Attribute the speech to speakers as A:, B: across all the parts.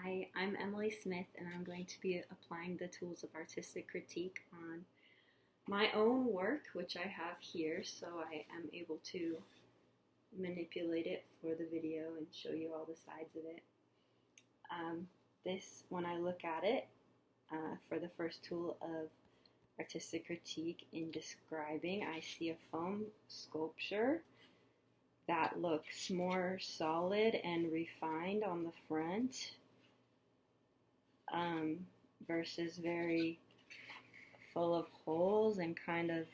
A: Hi, I'm Emily Smith, and I'm going to be applying the tools of artistic critique on my own work, which I have here, so I am able to manipulate it for the video and show you all the sides of it. When I look at it, for the first tool of artistic critique in describing, I see a foam sculpture that looks more solid and refined on the front, versus very full of holes and kind of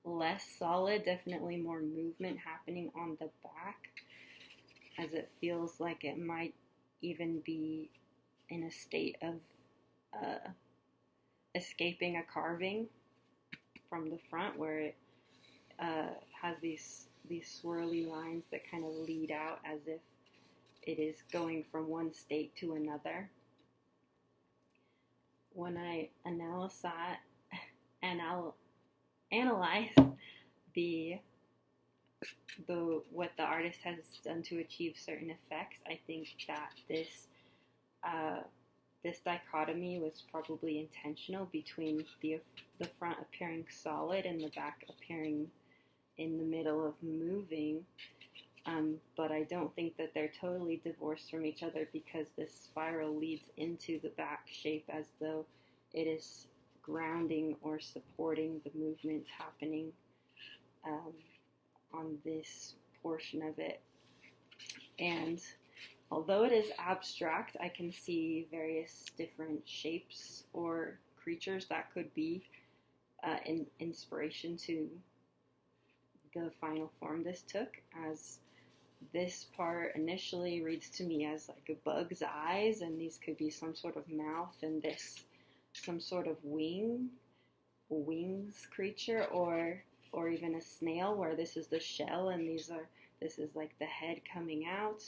A: less solid, definitely more movement happening on the back, as it feels like it might even be in a state of escaping a carving from the front, where it has these swirly lines that kind of lead out as if it is going from one state to another. When I analyze what the artist has done to achieve certain effects, I think that this dichotomy was probably intentional between the front appearing solid and the back appearing in the middle of moving. But I don't think that they're totally divorced from each other, because this spiral leads into the back shape as though it is grounding or supporting the movement happening on this portion of it. And although it is abstract, I can see various different shapes or creatures that could be in inspiration to the final form this took, as this part initially reads to me as like a bug's eyes, and these could be some sort of mouth, and this some sort of wings creature, or even a snail, where this is the shell and this is like the head coming out.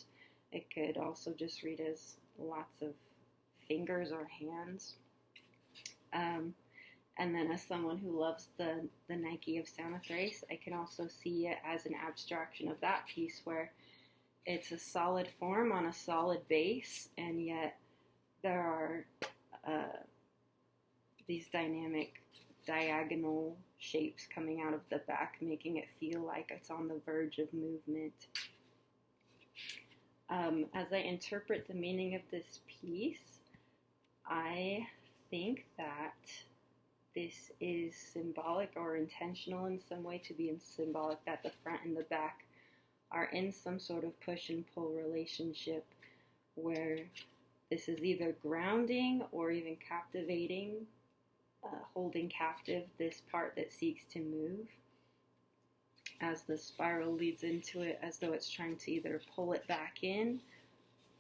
A: It could also just read as lots of fingers or hands. And then, as someone who loves the Nike of Samothrace, I can also see it as an abstraction of that piece, where it's a solid form on a solid base, and yet there are these dynamic diagonal shapes coming out of the back, making it feel like it's on the verge of movement. As I interpret the meaning of this piece, I think that this is symbolic or intentional in some way to be symbolic, that the front and the back are in some sort of push and pull relationship, where this is either grounding or even captivating, holding captive this part that seeks to move, as the spiral leads into it, as though it's trying to either pull it back in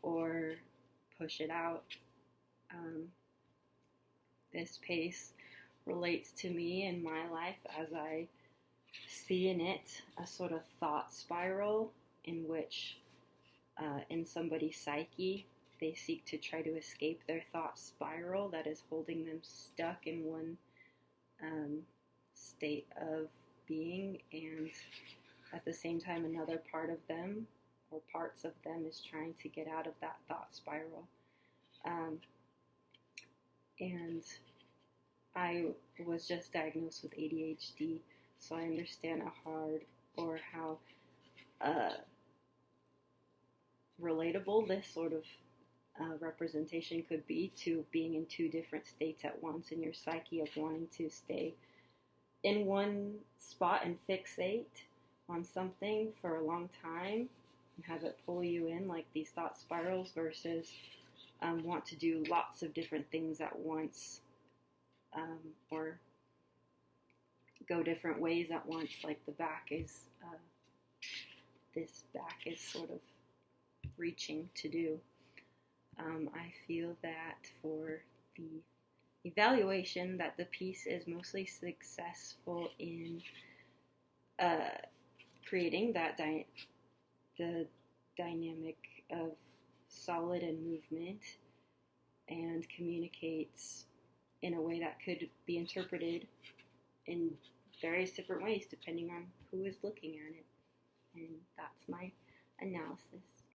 A: or push it out. This pace relates to me in my life as I see in it a sort of thought spiral, in which in somebody's psyche they seek to try to escape their thought spiral that is holding them stuck in one state of being, and at the same time another part of them or parts of them is trying to get out of that thought spiral. And I was just diagnosed with ADHD, so I understand how relatable this sort of representation could be to being in two different states at once in your psyche, of wanting to stay in one spot and fixate on something for a long time and have it pull you in like these thought spirals, versus want to do lots of different things at once, or go different ways at once, like this back is sort of reaching to do. I feel that for the evaluation, that the piece is mostly successful in creating that the dynamic of solid and movement, and communicates in a way that could be interpreted in various different ways depending on who is looking at it. And that's my analysis.